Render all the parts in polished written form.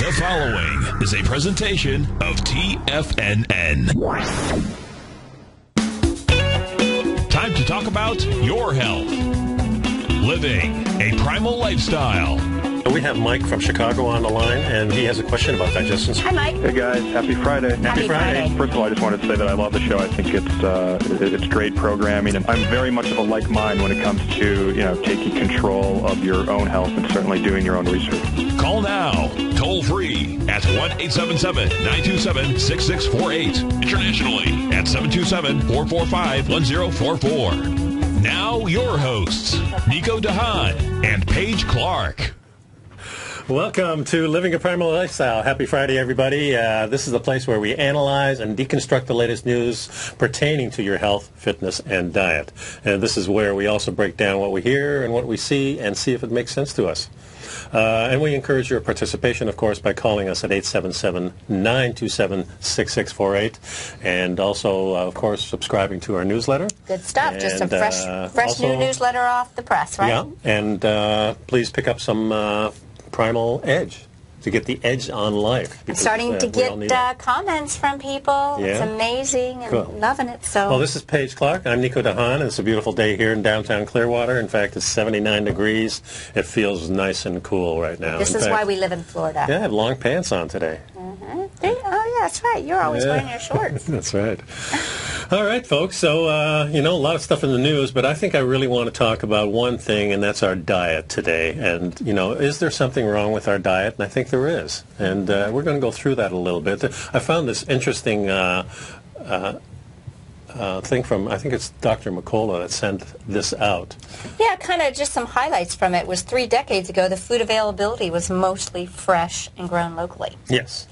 The following is a presentation of TFNN. Time to talk about your health. Living a primal lifestyle. We have Mike from Chicago on the line, and he has a question about digestion. Hi, Mike. Hey, guys. Happy Friday. Happy Friday. First of all, I just wanted to say that I love the show. I think it's great programming, and I'm very much of a like mind when it comes to, taking control of your own health and certainly doing your own research. Call now, toll free at 1-877-927-6648. Internationally at 727-445-1044. Now your hosts, Nico Haan and Paige Clarke. Welcome to Living a Primal Lifestyle. Happy Friday, everybody. This is the place where we analyze and deconstruct the latest news pertaining to your health, fitness, and diet. And this is where we also break down what we hear and what we see and see if it makes sense to us. And we encourage your participation, of course, by calling us at 877-927-6648. And also, of course, subscribing to our newsletter. Good stuff. And, just a fresh also, new newsletter off the press, right? Yeah. And please pick up some Primal Edge to get the edge on life. I'm starting to get comments from people. Yeah. It's amazing and Cool. loving it. So. Well, this is Paige Clarke. I'm Nico Haan, and it's a beautiful day here in downtown Clearwater. In fact, it's 79 degrees. It feels nice and cool right now. This is why we live in Florida. Yeah, I have long pants on today. Mm-hmm. Oh, yeah, that's right. You're always wearing your shorts. That's right. All right, folks. So, a lot of stuff in the news, but I think I really want to talk about one thing, and that's our diet today. And, is there something wrong with our diet? And I think there is. And we're going to go through that a little bit. I found this interesting thing from, I think it's Dr. McCullough that sent this out. Yeah, kind of just some highlights from it was 3 decades ago, the food availability was mostly fresh and grown locally. Yes.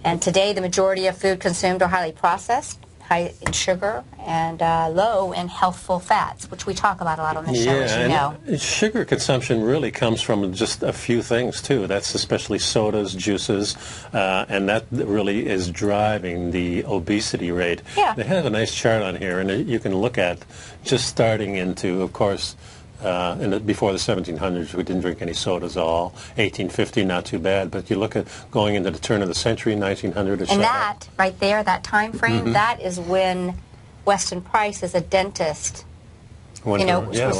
And today, the majority of food consumed are highly processed, high in sugar, and low in healthful fats, which we talk about a lot on this show, as you know. Sugar consumption really comes from just a few things, too. That's especially sodas, juices, and that really is driving the obesity rate. Yeah. They have a nice chart on here, and you can look at just starting into, of course, before the 1700s, we didn't drink any sodas at all. 1850, not too bad. But you look at going into the turn of the century, 1900 or so. And that, right there, that time frame, that is when Weston Price, as a dentist, was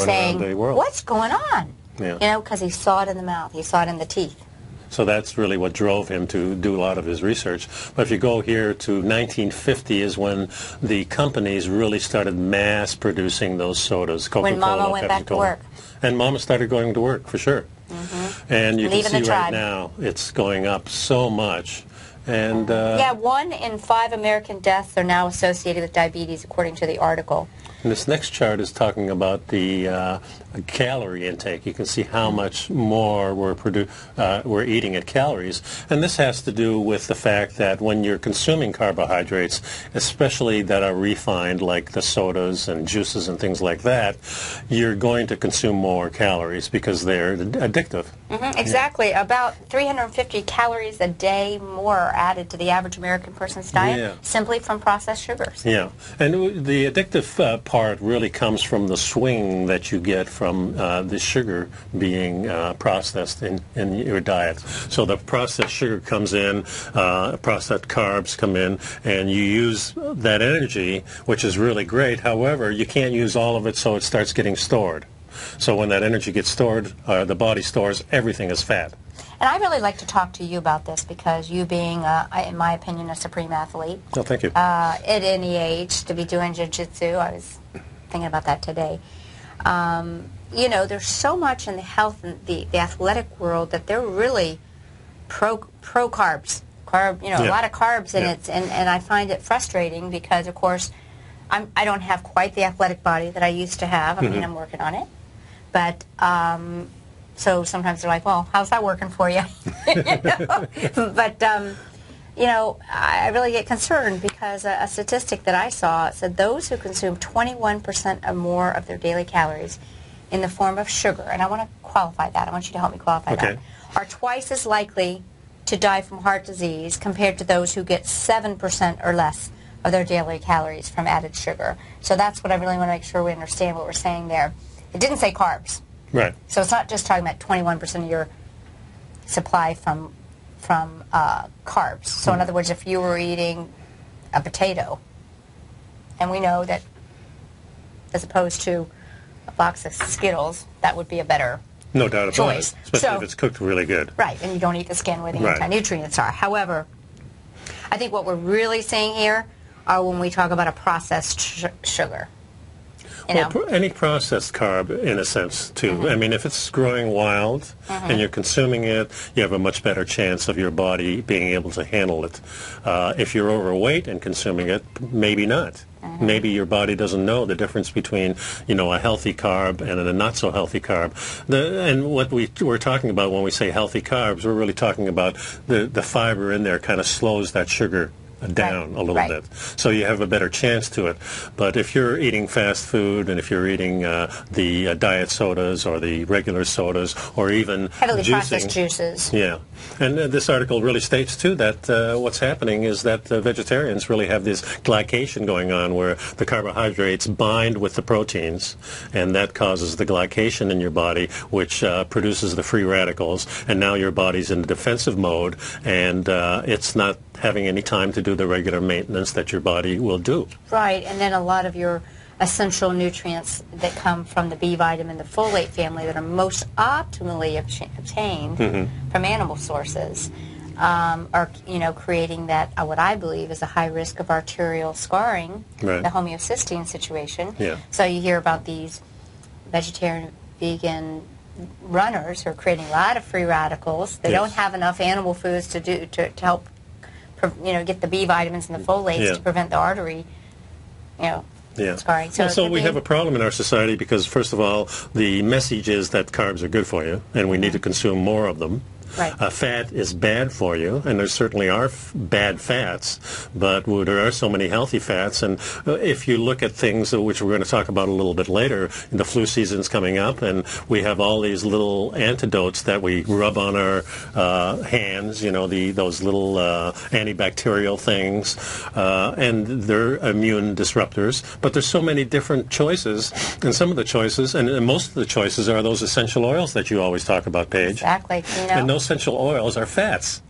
saying, what's going on? Yeah. Because he saw it in the mouth. He saw it in the teeth. So that's really what drove him to do a lot of his research. But if you go here to 1950 is when the companies really started mass producing those sodas. Coca-Cola, when Mama went back to work. And Mama started going to work, for sure. Mm-hmm. And you can see right now it's going up so much. And 1 in 5 American deaths are now associated with diabetes, according to the article. And this next chart is talking about the calorie intake. You can see how much more we're eating at calories. And this has to do with the fact that when you're consuming carbohydrates, especially that are refined, like the sodas and juices and things like that, you're going to consume more calories because they're addictive. Mm-hmm, exactly. Yeah. About 350 calories a day more are added to the average American person's diet simply from processed sugars. Yeah. And the addictive part really comes from the swing that you get from the sugar being processed in your diet. So the processed sugar comes in, processed carbs come in, and you use that energy, which is really great. However, you can't use all of it, so it starts getting stored. So when that energy gets stored, the body stores everything as fat. And I really like to talk to you about this because you being, in my opinion, a supreme athlete. Oh, thank you. At any age, to be doing jiu-jitsu, I was thinking about that today. There's so much in the health and the athletic world that they're really pro carbs. A lot of carbs in it, and I find it frustrating because, of course, I don't have quite the athletic body that I used to have. I mean, I'm working on it. But so sometimes they're like, well, how's that working for you? But, I really get concerned because a statistic that I saw said those who consume 21% or more of their daily calories in the form of sugar, and I want to qualify that. I want you to help me qualify that, are twice as likely to die from heart disease compared to those who get 7% or less of their daily calories from added sugar. So that's what I really want to make sure we understand what we're saying there. It didn't say carbs. Right. So it's not just talking about 21% of your supply from carbs. So in other words, if you were eating a potato, and we know that as opposed to a box of Skittles, that would be a better no doubt about choice. it, especially if it's cooked really good. Right, and you don't eat the skin where the Right. anti-nutrients are. However, I think what we're really saying here are when we talk about a processed sugar. Any processed carb, in a sense, too. I mean, if it's growing wild and you're consuming it, you have a much better chance of your body being able to handle it. If you're overweight and consuming it, maybe not. Maybe your body doesn't know the difference between, a healthy carb and a not so healthy carb. And what we're talking about when we say healthy carbs, we're really talking about the fiber in there kind of slows that sugar down a little bit, so you have a better chance to it. But if you're eating fast food, and if you're eating the diet sodas or the regular sodas, or even heavily juicing, processed juices, and this article really states too that what's happening is that vegetarians really have this glycation going on, where the carbohydrates bind with the proteins, and that causes the glycation in your body, which produces the free radicals, and now your body's in the defensive mode, and it's not having any time to do the regular maintenance that your body will do. Right, and then a lot of your essential nutrients that come from the B vitamin, the folate family, that are most optimally obtained from animal sources, are creating that what I believe is a high risk of arterial scarring, the homeocysteine situation. So you hear about these vegetarian, vegan runners who are creating a lot of free radicals. They don't have enough animal foods to help get the B vitamins and the folates to prevent the artery, scarring. So we have a problem in our society because, first of all, the message is that carbs are good for you, and we need to consume more of them. Fat is bad for you, and there certainly are bad fats, but there are so many healthy fats. And if you look at things which we're going to talk about a little bit later, the flu season's coming up, and we have all these little antidotes that we rub on our hands, those little antibacterial things, and they're immune disruptors. But there's so many different choices, and some of the choices, and most of the choices, are those essential oils that you always talk about, Paige. Exactly. And those essential oils are fats.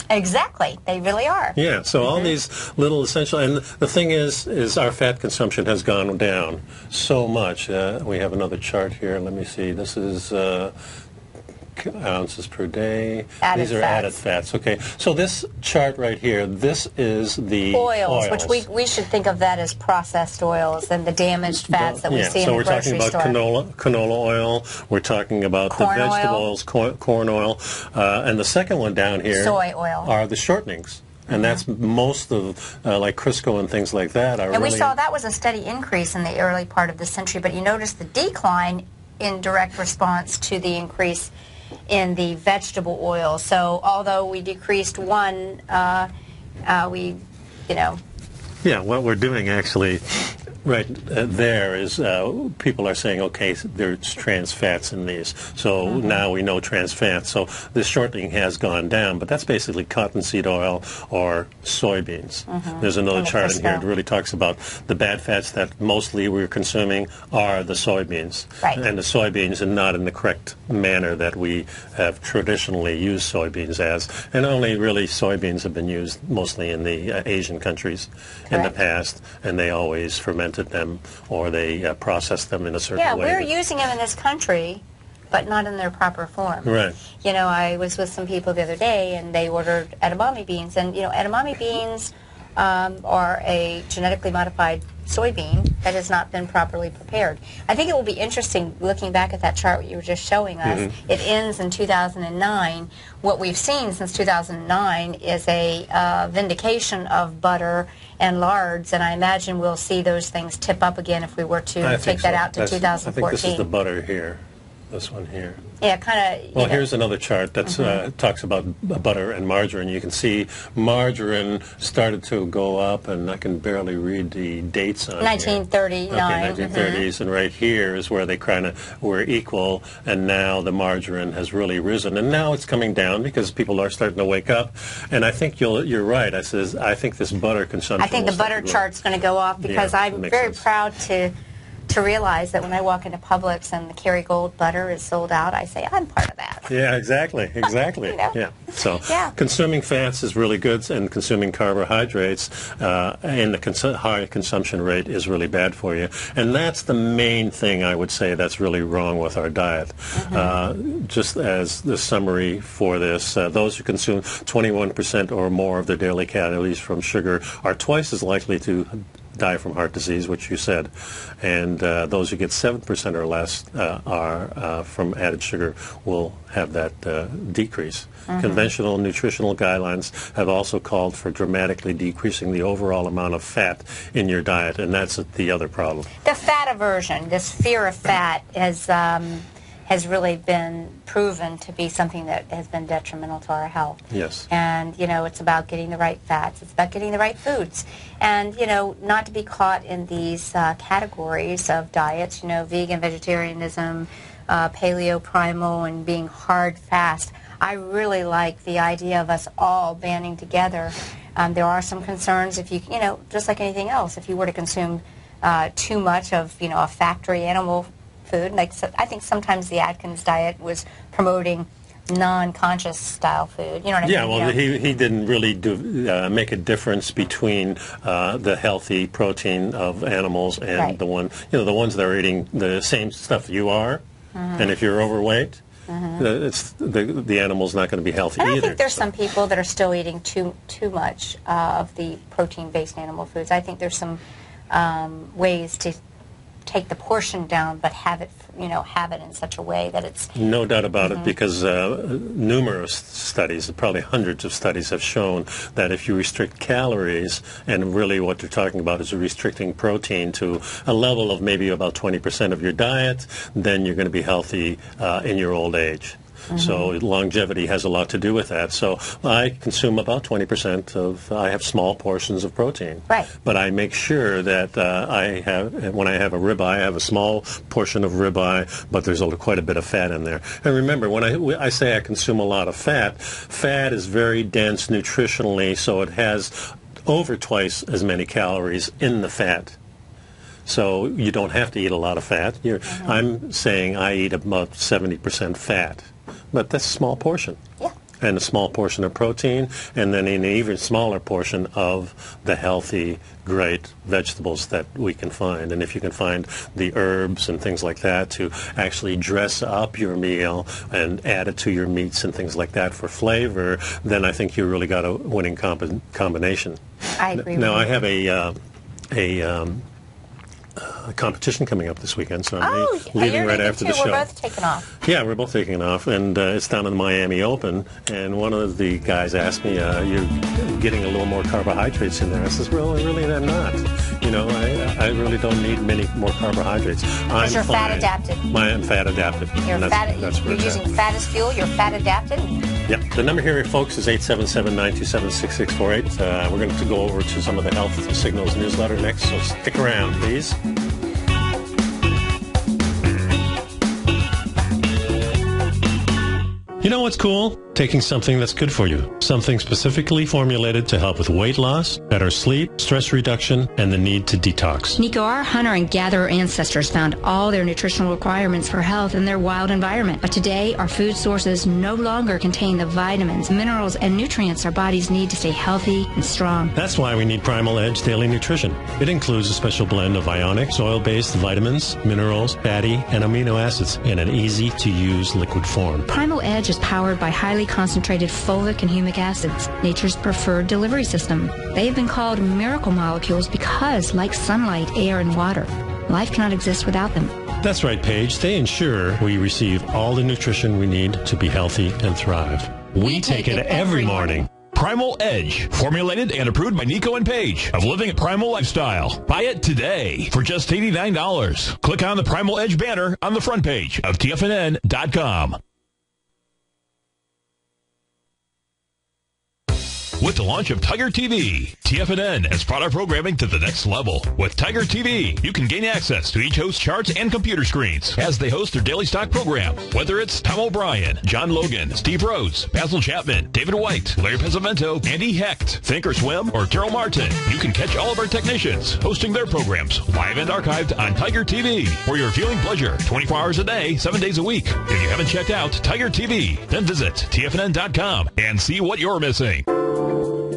Exactly, they really are. Yeah, so all these little essential, and the thing is our fat consumption has gone down so much. We have another chart here. Let me see. This is ounces per day. These are added fats. Okay, so this chart right here, this is the oils. Which we should think of that as processed oils and the damaged fats that we see in the grocery store. So we're talking about canola oil, we're talking about corn the vegetable oil. oils, corn oil, and the second one down here soy oil. Are the shortenings. And that's most of, like Crisco and things like that. And we saw that was a steady increase in the early part of the century, but you notice the decline in direct response to the increase in the vegetable oil. So although we decreased one, we. Yeah, what we're doing actually right there is people are saying, okay, there's trans fats in these. So now we know trans fats. So the shortening has gone down, but that's basically cottonseed oil or soybeans. There's another chart in here that really talks about the bad fats that mostly we're consuming are the soybeans. And the soybeans are not in the correct manner that we have traditionally used soybeans as. And only really soybeans have been used mostly in the Asian countries in the past, and they always fermented them or they processed them in a certain way. Yeah, we're using them in this country, but not in their proper form. Right. I was with some people the other day, and they ordered edamame beans. And, edamame beans are a genetically modified soybean that has not been properly prepared. I think it will be interesting, looking back at that chart you were just showing us. It ends in 2009. What we've seen since 2009 is a vindication of butter and lards, and I imagine we'll see those things tip up again if we were to take that out to 2014. I think this is the butter here, this one here. Yeah, kind of. Well, here's another chart that talks about butter and margarine. You can see margarine started to go up, and I can barely read the dates on 1939. Okay, 1930s, and right here is where they kind of were equal, and now the margarine has really risen, and now it's coming down because people are starting to wake up. And I think you're right. I think this butter consumption. I think the butter chart's going to go off because I'm very proud to to realize that when I walk into Publix and the Kerrygold butter is sold out, I say, I'm part of that. Yeah, exactly. You know? Yeah. So consuming fats is really good, and consuming carbohydrates and the high consumption rate is really bad for you. And that's the main thing I would say that's really wrong with our diet. Just as the summary for this, those who consume 21% or more of their daily calories from sugar are twice as likely to die from heart disease, which you said, and those who get 7% or less are from added sugar will have that decrease. Conventional nutritional guidelines have also called for dramatically decreasing the overall amount of fat in your diet, and that's the other problem. The fat aversion, this fear of fat, has really been proven to be something that has been detrimental to our health. Yes. And, you know, it's about getting the right fats. It's about getting the right foods. And, you know, not to be caught in these categories of diets, you know, vegan, vegetarianism, paleo, primal, and being hard fast. I really like the idea of us all banding together. There are some concerns if you know, just like anything else, if you were to consume too much of, you know, a factory animal food. Like, so I think sometimes the Atkins diet was promoting non-conscious style food. You know what I mean? Yeah, well, he didn't really make a difference between the healthy protein of animals and the ones that are eating the same stuff you are. And if you're overweight, it's the animal's not going to be healthy either. I think there's some people that are still eating too much of the protein-based animal foods. I think there's some ways to take the portion down, but have it in such a way that it's... No doubt about it, because numerous studies, probably hundreds of studies, have shown that if you restrict calories, and really what they're talking about is restricting protein to a level of maybe about 20% of your diet, then you're going to be healthy in your old age. So longevity has a lot to do with that. So I consume about 20% of, I have small portions of protein. Right. But I make sure that when I have a ribeye, I have a small portion of ribeye, but there's quite a bit of fat in there. And remember, when I say I consume a lot of fat, fat is very dense nutritionally, so it has over twice as many calories in the fat. So you don't have to eat a lot of fat. I'm saying I eat about 70% fat. But that's a small portion. Yeah. And a small portion of protein, and then an even smaller portion of the healthy, great vegetables that we can find. And if you can find the herbs and things like that to actually dress up your meal and add it to your meats and things like that for flavor, then I think you really got a winning combination. I agree with you. Now, I have a competition coming up this weekend, so I'm leaving right after the show. We're both taking off. Yeah, we're both taking off, and it's down in the Miami Open, and one of the guys asked me, you're getting a little more carbohydrates in there. I says, well, really, I'm not. You know, I really don't need many more carbohydrates. Because you're fat adapted. I'm fat adapted. You're using fat as fuel, you're fat adapted. Yep. The number here, folks, is 877-927-6648. We're going to go over to some of the Health Signals newsletter next, so stick around, please. You know what's cool? Taking something that's good for you. Something specifically formulated to help with weight loss, better sleep, stress reduction, and the need to detox. Nico, our hunter and gatherer ancestors found all their nutritional requirements for health in their wild environment. But today, our food sources no longer contain the vitamins, minerals, and nutrients our bodies need to stay healthy and strong. That's why we need Primal Edge Daily Nutrition. It includes a special blend of ionic, soil-based vitamins, minerals, fatty, and amino acids in an easy-to-use liquid form. Primal Edge is powered by highly concentrated folic and humic acids, nature's preferred delivery system. They have been called miracle molecules because, like sunlight, air, and water, life cannot exist without them. That's right, Paige. They ensure we receive all the nutrition we need to be healthy and thrive. We take it every morning. Primal Edge, formulated and approved by Nico and Paige of Living a Primal Lifestyle. Buy it today for just $89. Click on the Primal Edge banner on the front page of TFNN.com. with the launch of Tiger TV. TFNN has brought our programming to the next level. With Tiger TV, you can gain access to each host's charts and computer screens as they host their daily stock program. Whether it's Tom O'Brien, John Logan, Steve Rhodes, Basil Chapman, David White, Larry Pesavento, Andy Hecht, Think or Swim, or Terrell Martin, you can catch all of our technicians hosting their programs live and archived on Tiger TV for your viewing pleasure 24 hours a day, 7 days a week. If you haven't checked out Tiger TV, then visit TFNN.com and see what you're missing.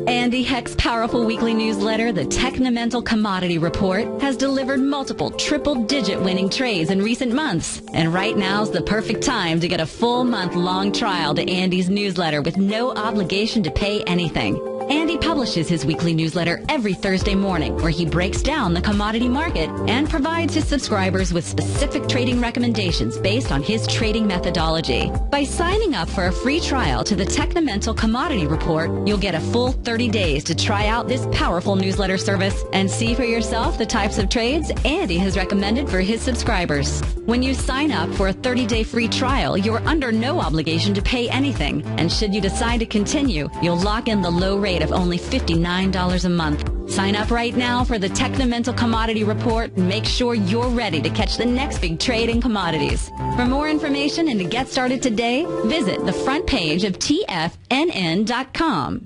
Andy Hecht's powerful weekly newsletter, the Technomental Commodity Report, has delivered multiple triple-digit winning trades in recent months. And right now's the perfect time to get a full month-long trial to Andy's newsletter with no obligation to pay anything. Andy publishes his weekly newsletter every Thursday morning, where he breaks down the commodity market and provides his subscribers with specific trading recommendations based on his trading methodology. By signing up for a free trial to the Technomental Commodity Report, you'll get a full 30 days to try out this powerful newsletter service and see for yourself the types of trades Andy has recommended for his subscribers. When you sign up for a 30-day free trial, you're under no obligation to pay anything. And should you decide to continue, you'll lock in the low rate of only $59 a month. Sign up right now for the Technomental Commodity Report and make sure you're ready to catch the next big trade in commodities. For more information and to get started today, visit the front page of TFNN.com.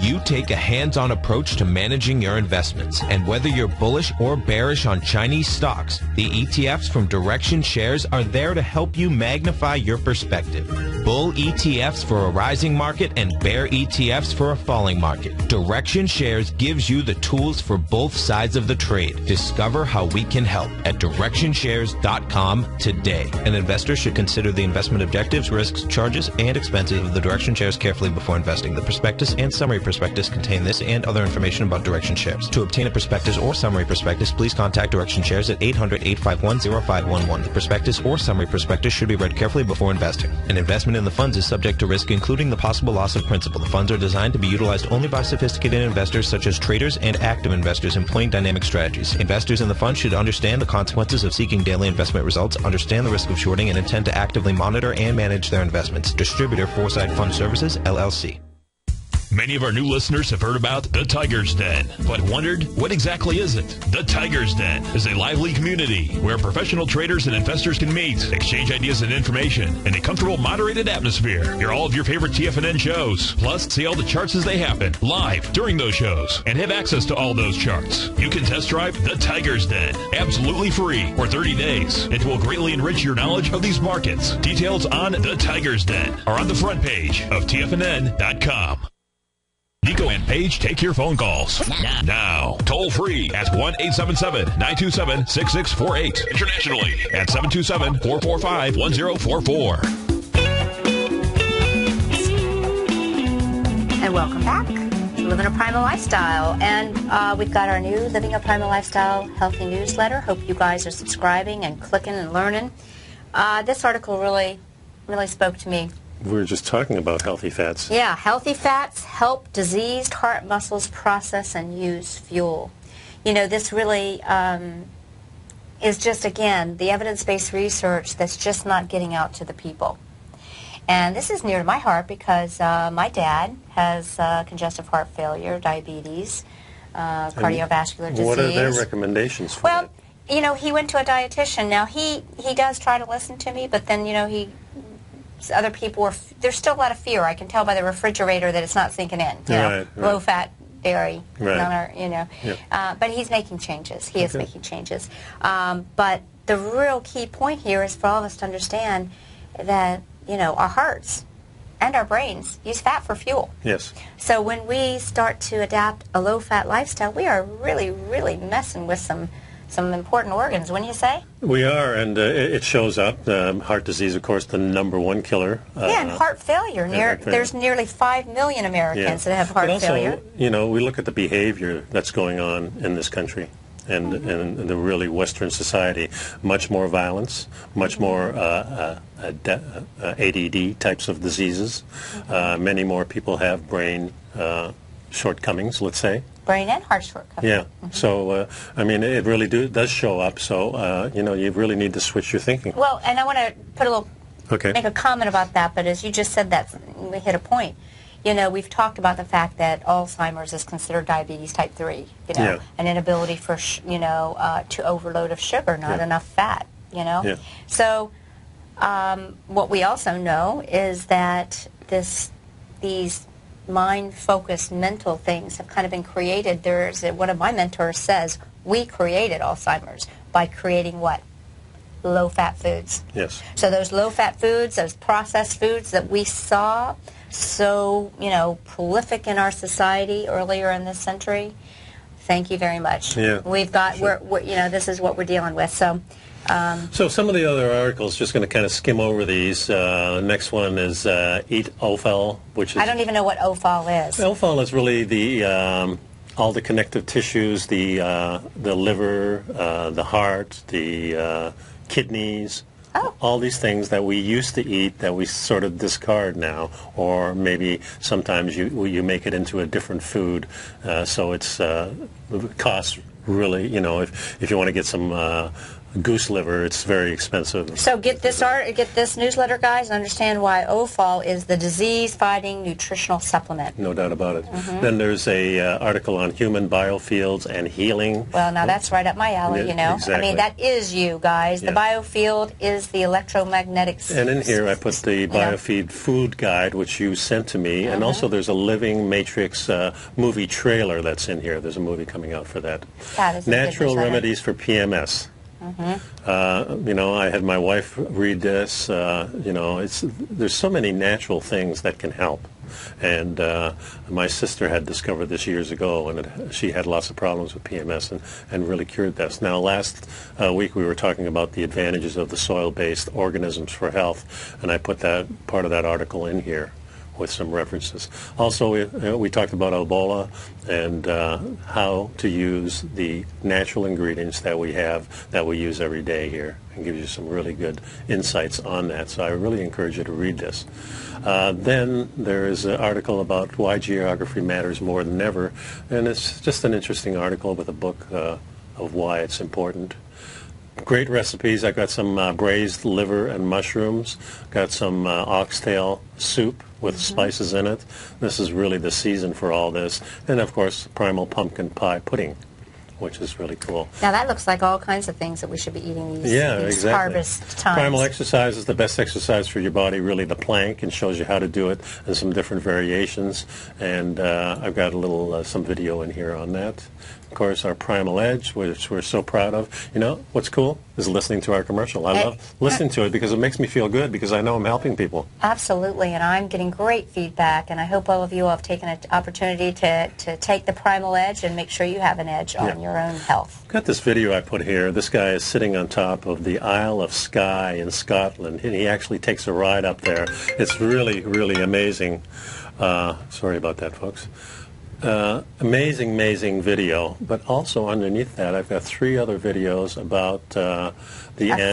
You take a hands-on approach to managing your investments, and whether you're bullish or bearish on Chinese stocks, the ETFs from Direction Shares are there to help you magnify your perspective. Bull ETFs for a rising market and bear ETFs for a falling market. Direction Shares gives you the tools for both sides of the trade. Discover how we can help at DirectionShares.com today. An investor should consider the investment objectives, risks, charges, and expenses of the Direction Shares carefully before investing. The prospectus and summary prospectus contain this and other information about Direction Shares. To obtain a prospectus or summary prospectus, please contact Direction Shares at 800-851-0511. The prospectus or summary prospectus should be read carefully before investing. An investment in the funds is subject to risk, including the possible loss of principal. The funds are designed to be utilized only by sophisticated investors such as traders and active investors employing dynamic strategies. Investors in the fund should understand the consequences of seeking daily investment results, understand the risk of shorting, and intend to actively monitor and manage their investments. Distributor Foresight Fund Services, LLC. Many of our new listeners have heard about the Tiger's Den, but wondered, what exactly is it? The Tiger's Den is a lively community where professional traders and investors can meet, exchange ideas and information in a comfortable, moderated atmosphere. Hear all of your favorite TFNN shows, plus see all the charts as they happen, live during those shows, and have access to all those charts. You can test drive the Tiger's Den, absolutely free, for 30 days. It will greatly enrich your knowledge of these markets. Details on the Tiger's Den are on the front page of TFNN.com. Nico and Paige take your phone calls now. Toll free at 1-877-927-6648. Internationally at 727-445-1044. And welcome back to Living a Primal Lifestyle. And we've got our new Living a Primal Lifestyle healthy newsletter. Hope you guys are subscribing and clicking and learning. This article really spoke to me. We were just talking about healthy fats. Yeah, healthy fats help diseased heart muscles process and use fuel. You know, this really is just, again, the evidence-based research that's just not getting out to the people. And this is near to my heart because my dad has congestive heart failure, diabetes, cardiovascular disease. What are their recommendations for that? Well, you know, he went to a dietitian. Now, he does try to listen to me, but then, you know, other people there's still a lot of fear. I can tell by the refrigerator that it's not sinking in. You know, low-fat dairy, but he's making changes. He is making changes. But the real key point here is for all of us to understand that, you know, our hearts and our brains use fat for fuel. Yes. So when we start to adapt a low-fat lifestyle, we are really, really messing with some important organs, wouldn't you say? We are, and it shows up. Heart disease, of course, the #1 killer. And heart failure. There's nearly 5 million Americans that have heart failure. You know, we look at the behavior that's going on in this country and the really Western society. Much more violence, much more ADD types of diseases. Many more people have brain shortcomings, let's say. Brain and heart shortcomings. Yeah. So, I mean, it really does show up. So, you know, you really need to switch your thinking. Well, and I want to put make a comment about that. But as you just said, we hit a point. we've talked about the fact that Alzheimer's is considered diabetes type 3, an inability for, to overload of sugar, not enough fat, Yeah. So what we also know is that these mind-focused mental things have kind of been created. One of my mentors says, we created Alzheimer's by creating what? Low-fat foods. Yes. So those low-fat foods, those processed foods that we saw so, prolific in our society earlier in this century, thank you very much. Yeah. We've got, we're this is what we're dealing with. So some of the other articles, just going to kind of skim over these. Next one is Eat Offal, which is... I don't even know what offal is. Offal is really the all the connective tissues, the liver, the heart, the kidneys, all these things that we used to eat that we sort of discard now, or maybe sometimes you make it into a different food, so it costs really, if you want to get some goose liver, it's very expensive. So get this newsletter, guys, and understand why offal is the disease-fighting nutritional supplement. No doubt about it. Then there's a article on human biofields and healing. Well, now that's right up my alley, Exactly. I mean, that is you, guys. The biofield is the electromagnetic... And in here I put the Biofeed food guide, which you sent to me, and also there's a Living Matrix movie trailer that's in here. There's a movie coming out for that. Natural remedies for PMS. I had my wife read this. There's so many natural things that can help. And my sister had discovered this years ago, and she had lots of problems with PMS and really cured this. Now, last week we were talking about the advantages of the soil-based organisms for health, and I put that part of that article in here with some references. Also, we talked about Ebola and how to use the natural ingredients that we have, that we use every day here, and gives you some really good insights on that. So I really encourage you to read this. Then there is an article about why geography matters more than ever, and it's just an interesting article with a book of why it's important. Great recipes. I've got some braised liver and mushrooms. Got some oxtail soup with spices in it. This is really the season for all this. And, of course, Primal pumpkin pie pudding, which is really cool. Now, that looks like all kinds of things that we should be eating these exactly. harvest times. Primal Exercise is the best exercise for your body, really the plank, and shows you how to do it and some different variations. And I've got a little some video in here on that. Of course, our Primal Edge, which we're so proud of. What's cool is listening to our commercial. I love listening to it because it makes me feel good because I know I'm helping people. Absolutely, and I'm getting great feedback, and I hope all of you have taken an opportunity to take the Primal Edge and make sure you have an edge on your own health. Got this video I put here. This guy is sitting on top of the Isle of Skye in Scotland, and he actually takes a ride up there. It's really, really amazing. Sorry about that, folks. Amazing video, but also underneath that I've got 3 other videos about a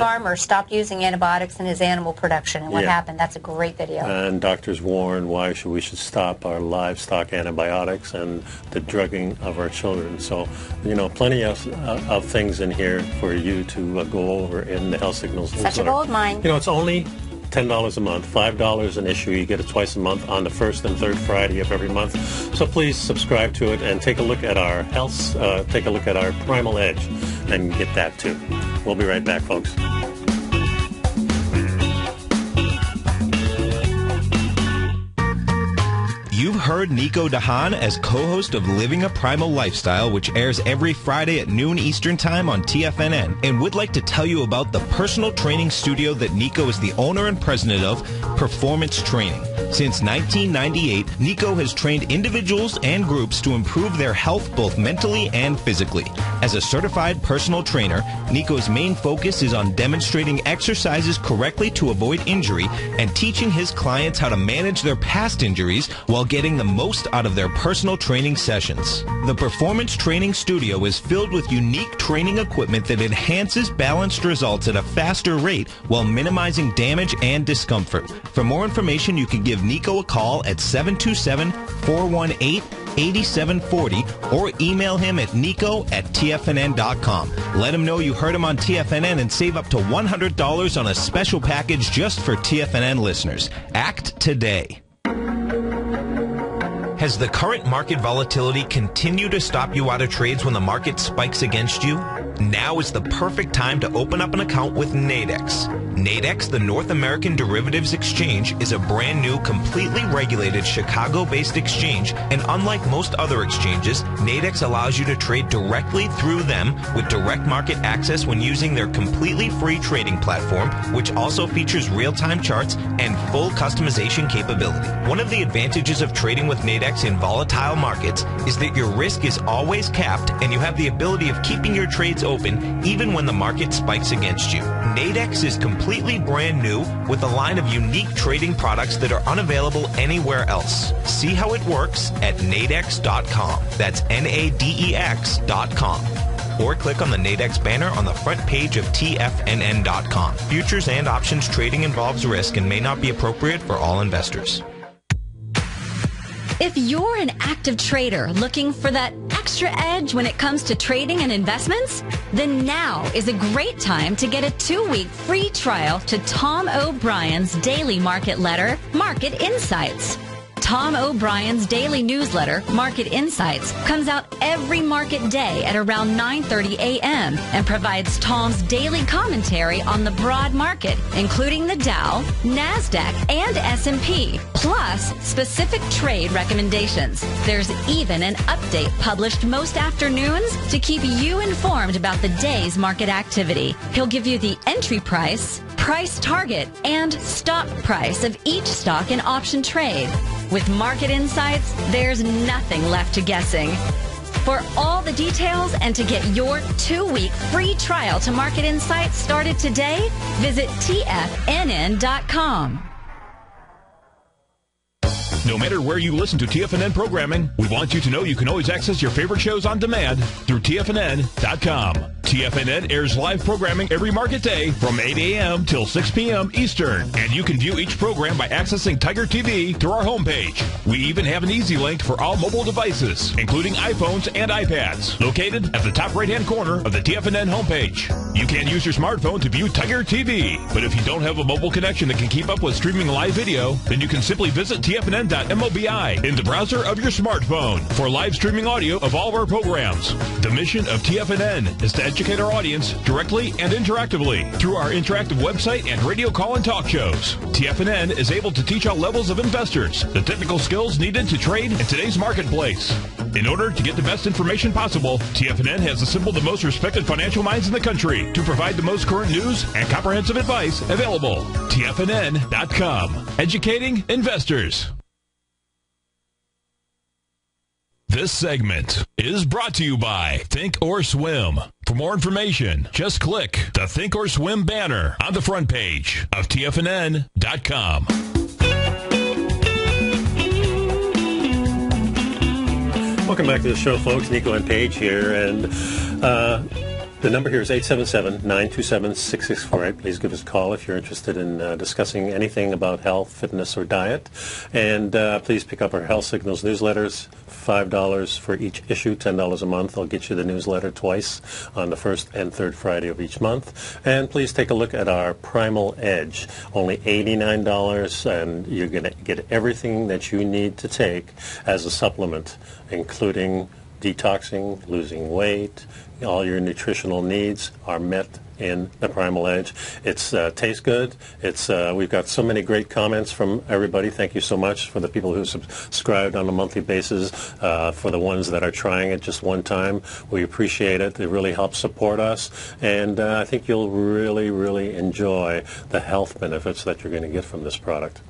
farmer stopped using antibiotics in his animal production, and what happened. That's a great video. And doctors warn why we should stop our livestock antibiotics and the drugging of our children. So, plenty of things in here for you to go over in the Health Signals newsletter. Such a gold mine. It's only $10 a month, $5 an issue. You get it twice a month on the first and third Friday of every month. So please subscribe to it and take a look at our take a look at our Primal Edge and get that too. We'll be right back, folks. You've heard Nico Haan as co-host of Living a Primal Lifestyle, which airs every Friday at noon Eastern Time on TFNN, and would like to tell you about the personal training studio that Nico is the owner and president of, Performance Training. Since 1998, Nico has trained individuals and groups to improve their health both mentally and physically. As a certified personal trainer, Nico's main focus is on demonstrating exercises correctly to avoid injury and teaching his clients how to manage their past injuries while getting the most out of their personal training sessions. The Performance Training Studio is filled with unique training equipment that enhances balanced results at a faster rate while minimizing damage and discomfort. For more information, you can give Nico a call at 727-418-8740 or email him at nico@tfnn.com. Let him know you heard him on TFNN and save up to $100 on a special package just for TFNN listeners. Act today. Has the current market volatility continued to stop you out of trades when the market spikes against you? Now is the perfect time to open up an account with Nadex. Nadex, the North American Derivatives Exchange, is a brand new, completely regulated Chicago-based exchange, and unlike most other exchanges, Nadex allows you to trade directly through them with direct market access when using their completely free trading platform, which also features real-time charts and full customization capability. One of the advantages of trading with Nadex in volatile markets is that your risk is always capped and you have the ability of keeping your trades open even when the market spikes against you. Nadex is completely brand new with a line of unique trading products that are unavailable anywhere else. See how it works at nadex.com. That's NADEX.com. Or click on the Nadex banner on the front page of TFNN.com. Futures and options trading involves risk and may not be appropriate for all investors. If you're an active trader looking for that extra edge when it comes to trading and investments, then now is a great time to get a 2-week free trial to Tom O'Brien's daily market letter, Market Insights. Tom O'Brien's daily newsletter, Market Insights, comes out every market day at around 9:30 a.m. and provides Tom's daily commentary on the broad market, including the Dow, NASDAQ, and S&P, plus specific trade recommendations. There's even an update published most afternoons to keep you informed about the day's market activity. He'll give you the entry price, price target, and stop price of each stock in option trade. With Market Insights, there's nothing left to guessing. For all the details and to get your 2-week free trial to Market Insights started today, visit TFNN.com. No matter where you listen to TFNN programming, we want you to know you can always access your favorite shows on demand through TFNN.com. TFNN airs live programming every market day from 8 a.m. till 6 p.m. Eastern, and you can view each program by accessing Tiger TV through our homepage. We even have an easy link for all mobile devices, including iPhones and iPads, located at the top right-hand corner of the TFNN homepage. You can use your smartphone to view Tiger TV, but if you don't have a mobile connection that can keep up with streaming live video, then you can simply visit TFNN.mobi in the browser of your smartphone for live streaming audio of all of our programs. The mission of TFNN is to educate our audience directly and interactively through our interactive website and radio call and talk shows. TFNN is able to teach all levels of investors the technical skills needed to trade in today's marketplace. In order to get the best information possible, TFNN has assembled the most respected financial minds in the country to provide the most current news and comprehensive advice available. TFNN.com. Educating investors. This segment is brought to you by Think or Swim. For more information, just click the Think or Swim banner on the front page of TFNN.com. Welcome back to the show, folks. Nico and Paige here, and the number here is 877-927-6648. Please give us a call if you're interested in discussing anything about health, fitness, or diet. And please pick up our Health Signals newsletters, $5 for each issue, $10 a month. I'll get you the newsletter twice on the first and third Friday of each month. And please take a look at our Primal Edge, only $89, and you're going to get everything that you need to take as a supplement, including detoxing, losing weight. All your nutritional needs are met in the Primal Edge. It's tastes good. It's we've got so many great comments from everybody. Thank you so much for the people who subscribed on a monthly basis. For the ones that are trying it just one time, we appreciate it. It really helps support us, and I think you'll really, really enjoy the health benefits that you're going to get from this product.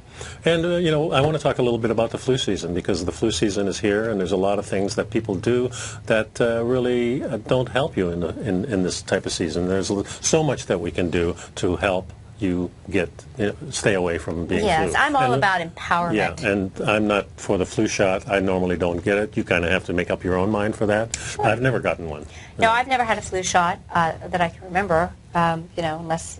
And, I want to talk a little bit about the flu season, because the flu season is here, and there's a lot of things that people do that really don't help you in this type of season. There's so much that we can do to help you stay away from being flu. Yes, I'm all about empowerment. Yeah, and I'm not for the flu shot. I normally don't get it. You kind of have to make up your own mind for that. Sure. I've never gotten one. No, I've never had a flu shot that I can remember, unless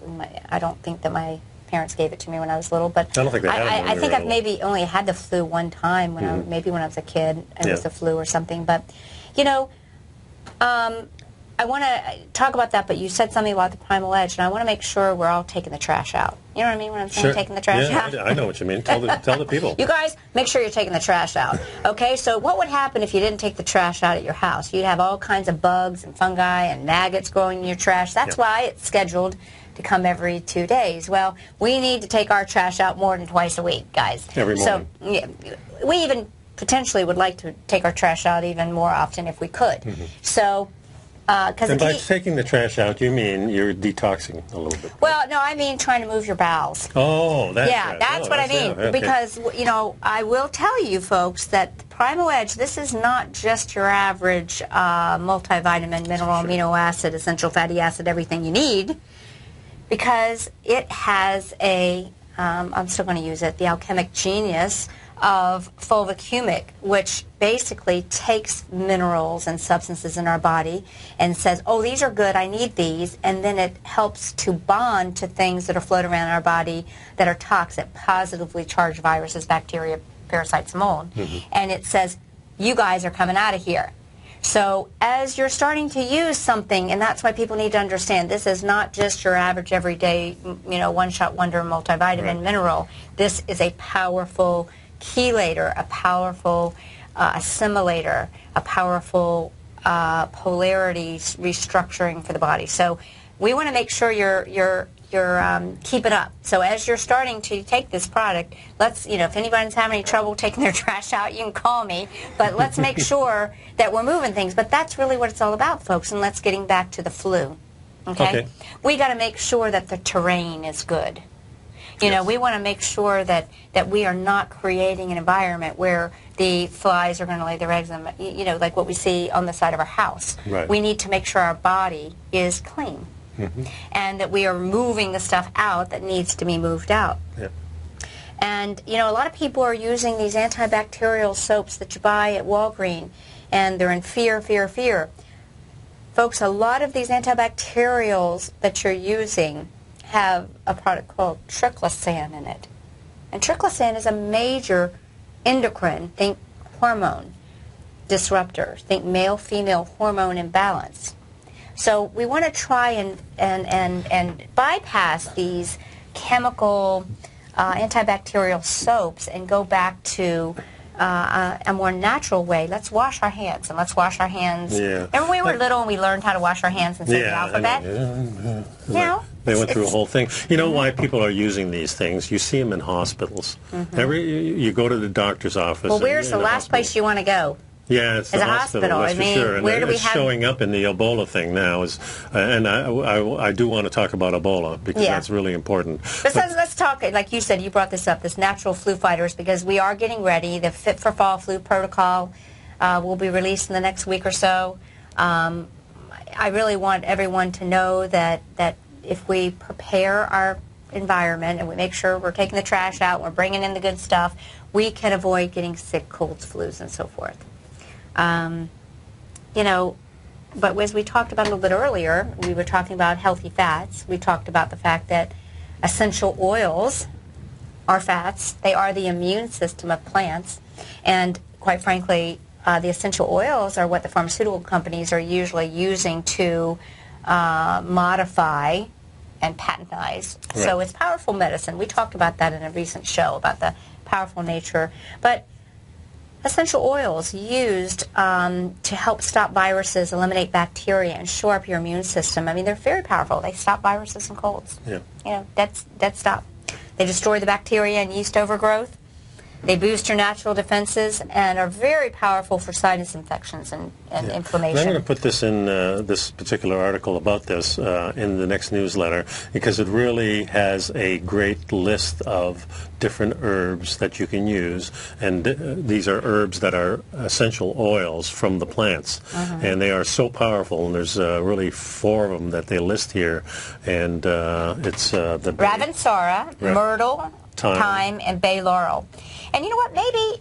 I don't think that my parents gave it to me when I was little, but I don't think they had it. I think I've maybe only had the flu one time when when I was a kid, and it was the flu or something. But I I want to talk about that, but you said something about the Primal Edge, and I want to make sure we're all taking the trash out. You know what I mean when I'm saying taking the trash out? I know what you mean. Tell the people. You guys, make sure you're taking the trash out. Okay, so what would happen if you didn't take the trash out at your house? You'd have all kinds of bugs and fungi and maggots growing in your trash. That's why it's scheduled to come every 2 days. Well, we need to take our trash out more than twice a week, guys. Every morning. So we even potentially would like to take our trash out even more often if we could. So, and by taking the trash out, you mean you're detoxing a little bit? Well, no, I mean trying to move your bowels. Oh, that's yeah, right. that's what I mean. Okay. Because, you know, I will tell you, folks, that the Primal Edge, this is not just your average multivitamin, mineral, amino acid, essential fatty acid, everything you need, because it has a, I'm still going to use it, the alchemic genius of fulvic-humic, which basically takes minerals and substances in our body and says, oh, these are good, I need these, and then it helps to bond to things that are floating around in our body that are toxic, positively charged viruses, bacteria, parasites, mold. And it says, you guys are coming out of here. So as you're starting to use something, and that's why people need to understand, this is not just your average everyday, you know, one-shot wonder multivitamin mineral. This is a powerful chelator, a powerful assimilator, a powerful polarity restructuring for the body. So we want to make sure you're keeping up. So as you're starting to take this product, let's, you know, if anybody's having any trouble taking their trash out, you can call me. But let's make sure that we're moving things. But that's really what it's all about, folks. And let's getting back to the flu. Okay? We got to make sure that the terrain is good. You know, we want to make sure that we are not creating an environment where the flies are going to lay their eggs in, you know, like what we see on the side of our house. We need to make sure our body is clean and that we are moving the stuff out that needs to be moved out. And, you know, a lot of people are using these antibacterial soaps that you buy at Walgreens, and they're in fear, fear, fear. Folks, a lot of these antibacterials that you're using have a product called triclosan in it. And triclosan is a major endocrine, think hormone disruptor, think male-female hormone imbalance. So we want to try and bypass these chemical antibacterial soaps and go back to a more natural way. Let's wash our hands, and let's wash our hands. Remember when we were little and we learned how to wash our hands and say the alphabet? You know? They went through a whole thing. You know why people are using these things? You see them in hospitals. You go to the doctor's office. Well, where's the last place you want to go? Yeah, it's the hospital. That's for sure. And where do we it's have showing up in the Ebola thing now. And I do want to talk about Ebola because that's really important. But let's talk, like you said, you brought this up, this natural flu fighters, because we are getting ready. The Fit for Fall flu protocol will be released in the next week or so. I really want everyone to know that if we prepare our environment and we make sure we're taking the trash out, we're bringing in the good stuff, we can avoid getting sick, colds, flus, and so forth. You know, but as we talked about a little bit earlier, we were talking about healthy fats. We talked about the fact that essential oils are fats. They are the immune system of plants. And quite frankly, the essential oils are what the pharmaceutical companies are usually using to modify and patentize. So it's powerful medicine. We talked about that in a recent show, about the powerful nature. But essential oils used to help stop viruses, eliminate bacteria, and shore up your immune system. I mean, they're very powerful. They stop viruses and colds. You know, dead stop. They destroy the bacteria and yeast overgrowth. They boost your natural defenses and are very powerful for sinus infections and inflammation. And I'm going to put this in this particular article about this in the next newsletter because it really has a great list of different herbs that you can use. And these are herbs that are essential oils from the plants. And they are so powerful. And there's really 4 of them that they list here. And it's the Ravensara, myrtle, thyme, and bay laurel. And you know what?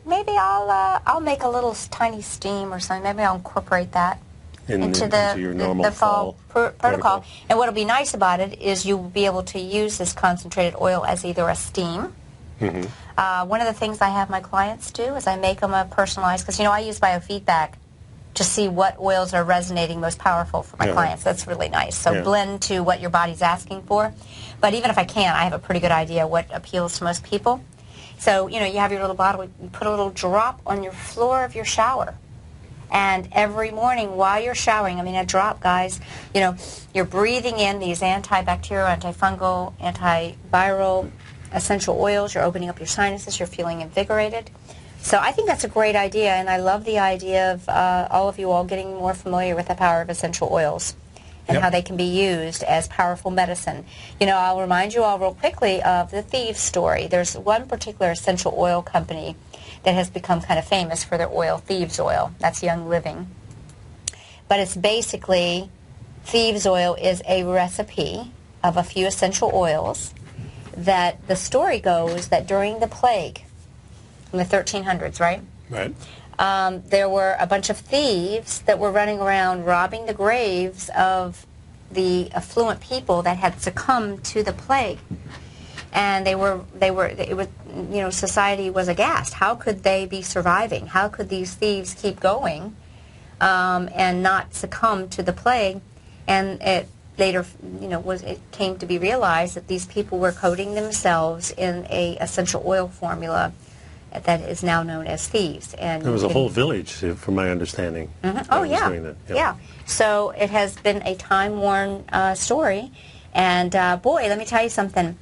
Maybe I'll make a little tiny steam or something. Maybe I'll incorporate that into your normal the fall protocol. And what'll be nice about it is you'll be able to use this concentrated oil as either a steam. One of the things I have my clients do is I make them a personalized, because you know I use biofeedback to see what oils are resonating most powerful for my clients. That's really nice. So blend to what your body's asking for. But even if I can't, I have a pretty good idea what appeals to most people. So, you know, you have your little bottle, you put a little drop on your floor of your shower. And every morning while you're showering, I mean, a drop, guys, you know, you're breathing in these antibacterial, antifungal, antiviral essential oils. You're opening up your sinuses. You're feeling invigorated. So I think that's a great idea, and I love the idea of all of you all getting more familiar with the power of essential oils and how they can be used as powerful medicine. You know, I'll remind you all real quickly of the thieves story. There's one particular essential oil company that has become kind of famous for their oil, Thieves Oil. That's Young Living. But it's basically, Thieves Oil is a recipe of a few essential oils that the story goes that during the plague in the 1300s, right? Right. There were a bunch of thieves that were running around robbing the graves of the affluent people that had succumbed to the plague. And it was, you know, society was aghast. How could they be surviving? How could these thieves keep going and not succumb to the plague? And it later, you know, it came to be realized that these people were coating themselves in a essential oil formula that is now known as thieves. And there was a whole village, from my understanding. Oh, yeah. Doing that. Yeah. So it has been a time-worn story. And, boy, let me tell you something.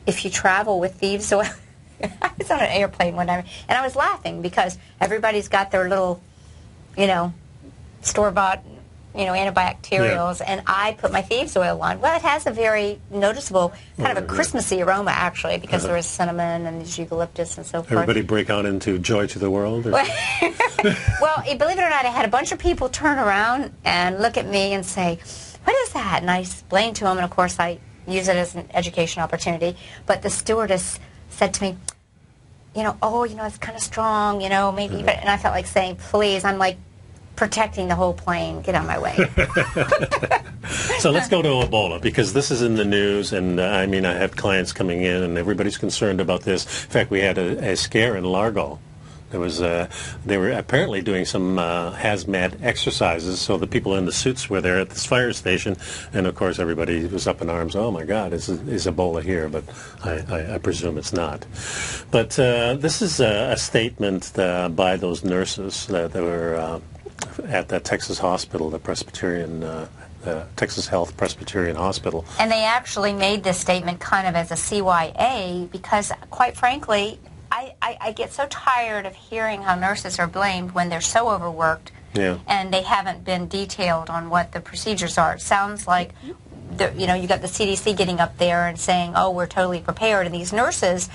If you travel with thieves oil, I was on an airplane one time, and I was laughing because everybody's got their little, you know, store-bought, you know, antibacterials, and I put my thieves oil on. Well, it has a very noticeable, kind of a Christmassy aroma, actually, because there is cinnamon and there's eucalyptus and so forth. Everybody break out into joy to the world? Or? Well, believe it or not, I had a bunch of people turn around and look at me and say, what is that? And I explained to them, and of course I use it as an education opportunity, but the stewardess said to me, you know, oh, you know, it's kind of strong, you know, maybe, and I felt like saying, please, I'm like protecting the whole plane, get out of my way. So let's go to Ebola, because this is in the news, and I mean, I have clients coming in, and everybody's concerned about this. In fact, we had a scare in Largo. There was they were apparently doing some hazmat exercises, so the people in the suits were there at this fire station, and of course everybody was up in arms. Oh my God, is Ebola here? But I presume it's not. But this is a statement by those nurses that were at that Texas hospital, the Presbyterian. Texas Health Presbyterian Hospital. And they actually made this statement kind of as a CYA because, quite frankly, I get so tired of hearing how nurses are blamed when they're so overworked and they haven't been detailed on what the procedures are. It sounds like, you know, you got the CDC getting up there and saying, oh, we're totally prepared. And these nurses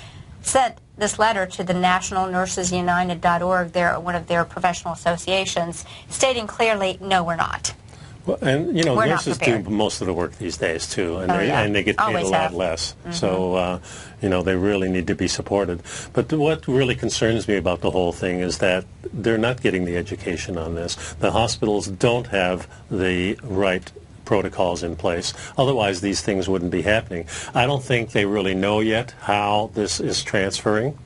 sent this letter to the nationalnursesunited.org, one of their professional associations, stating clearly, no, we're not. Well, and, you know, nurses do most of the work these days, too, and, and they get paid a lot less. So, you know, they really need to be supported. But what really concerns me about the whole thing is that they're not getting the education on this. The hospitals don't have the right protocols in place. Otherwise, these things wouldn't be happening. I don't think they really know yet how this is transferring.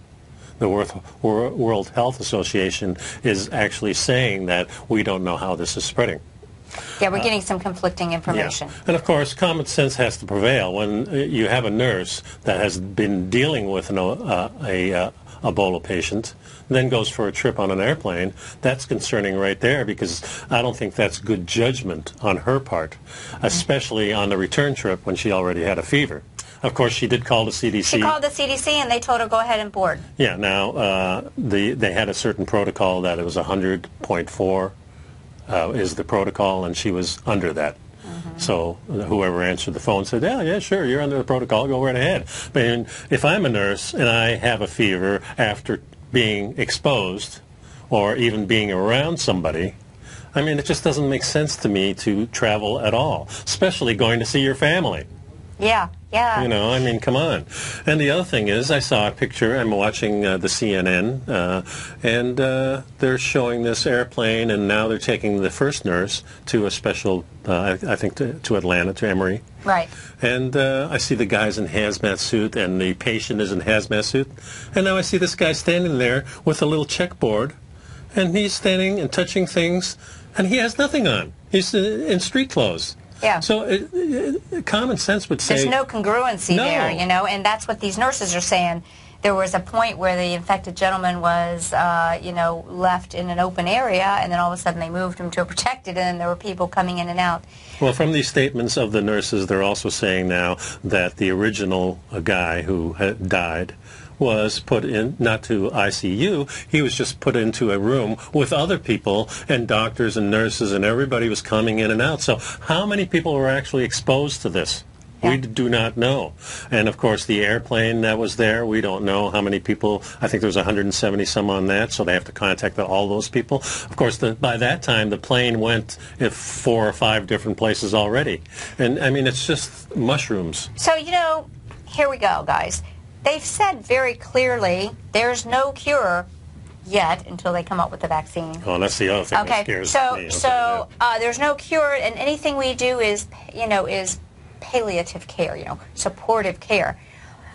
The World Health Association is actually saying that we don't know how this is spreading. Yeah, we're getting some conflicting information. Yeah. And of course, common sense has to prevail. When you have a nurse that has been dealing with a Ebola patient, then goes for a trip on an airplane, that's concerning right there, because I don't think that's good judgment on her part, especially on the return trip when she already had a fever. Of course, she did call the CDC. She called the CDC, and they told her, go ahead and board. Yeah, now, they had a certain protocol that it was 100.4 is the protocol, and she was under that. So whoever answered the phone said, yeah, sure, you're under the protocol, go right ahead. But if I'm a nurse and I have a fever after being exposed or even being around somebody, I mean, it just doesn't make sense to me to travel at all, especially going to see your family. Yeah. You know, I mean, come on. And the other thing is, I saw a picture, I'm watching the CNN, and they're showing this airplane, and now they're taking the first nurse to a special, I think, to Atlanta, to Emory. Right. And I see the guys in hazmat suit, and the patient is in hazmat suit. And now I see this guy standing there with a little checkboard, and he's standing and touching things, and he has nothing on. He's in street clothes. Yeah. So common sense would say... There's no congruency there, you know, and that's what these nurses are saying. There was a point where the infected gentleman was, you know, left in an open area, and then all of a sudden they moved him to a protected, and there were people coming in and out. Well, from these statements of the nurses, they're also saying now that the original guy who had died was put in, not to ICU, he was just put into a room with other people and doctors and nurses, and everybody was coming in and out. So how many people were actually exposed to this? Yeah. We do not know. And, of course, the airplane that was there, we don't know how many people. I think there was 170 some on that, so they have to contact all those people. Of course, by that time, the plane went 4 or 5 different places already. And, I mean, it's just mushrooms. So, you know, here we go, guys. They've said very clearly there's no cure yet until they come up with the vaccine. Oh, that's the other thing that scares me. So there's no cure, and anything we do is, you know, is palliative care, you know, supportive care.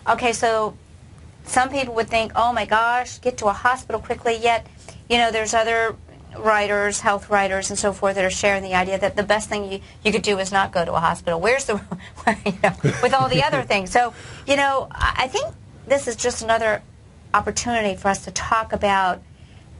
Okay, so some people would think, oh my gosh, get to a hospital quickly, yet, you know, there's other writers, health writers and so forth that are sharing the idea that the best thing you could do is not go to a hospital. Where's the, you know, with all the other things. So, you know, I think this is just another opportunity for us to talk about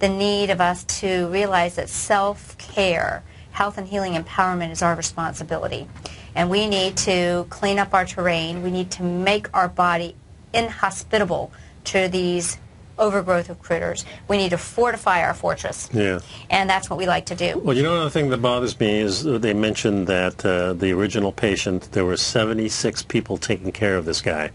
the need of us to realize that self-care, health and healing empowerment is our responsibility. And we need to clean up our terrain. We need to make our body inhospitable to these overgrowth of critters. We need to fortify our fortress. Yeah. And that's what we like to do. Well, you know, another thing that bothers me is they mentioned that the original patient, there were 76 people taking care of this guy.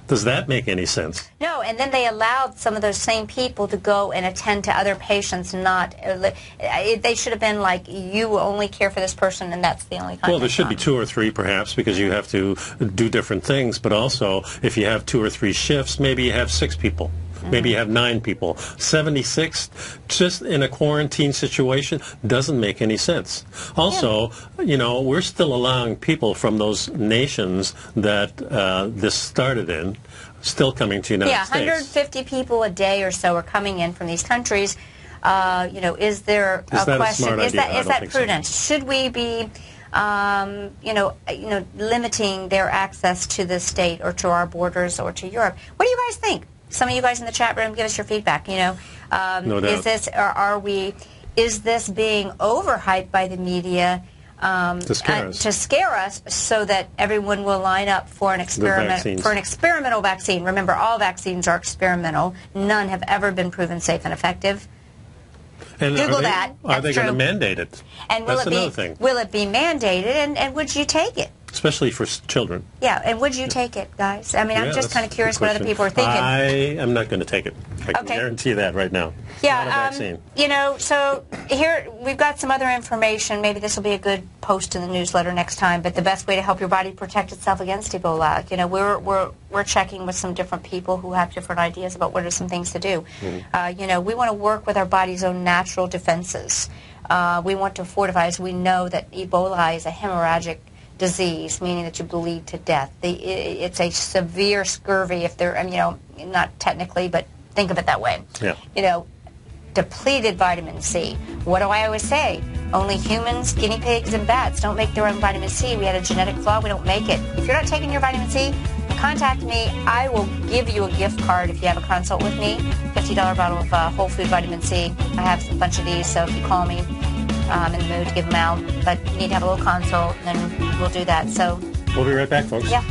Does that make any sense? No, and then they allowed some of those same people to go and attend to other patients. Not they should have been like, you only care for this person, and that's the only kind. Well, there should be 2 or 3 perhaps, because you have to do different things. But also, if you have 2 or 3 shifts, maybe you have 6 people. Maybe you have 9 people. 76, just in a quarantine situation, doesn't make any sense. Also, you know, we're still allowing people from those nations that this started in, still coming to the United States. Yeah, 150 people a day or so are coming in from these countries. You know, is there a question? Is that prudent? So. Should we be you know, limiting their access to the state or to our borders or to Europe? What do you guys think? Some of you guys in the chat room, give us your feedback. You know, no doubt. Is this, or is this being overhyped by the media to scare us, so that everyone will line up for an experimental vaccine? Remember, all vaccines are experimental. None have ever been proven safe and effective. And Google that. Are they going to mandate it? And That's another thing. Will it be mandated? And would you take it? Especially for children. Yeah, and would you take it, guys? I mean, I'm just kind of curious what other people are thinking. I am not going to take it. I can guarantee that right now. Yeah, not a vaccine. You know, so here we've got some other information. Maybe this will be a good post in the newsletter next time. But the best way to help your body protect itself against Ebola, you know, we're checking with some different people who have different ideas about what are some things to do. You know, we want to work with our body's own natural defenses. We want to fortify, as we know that Ebola is a hemorrhagic disease, meaning that you bleed to death. It's a severe scurvy, if they're, you know, not technically, but think of it that way. Yeah. You know, depleted vitamin C. What do I always say? Only humans, guinea pigs, and bats don't make their own vitamin C. We had a genetic flaw. We don't make it. If you're not taking your vitamin C, contact me. I will give you a gift card if you have a consult with me. $50 bottle of whole food vitamin C. I have a bunch of these, so if you call me, I'm in the mood to give them out, but you need to have a little consult, and then we'll do that. So we'll be right back, folks. Yeah.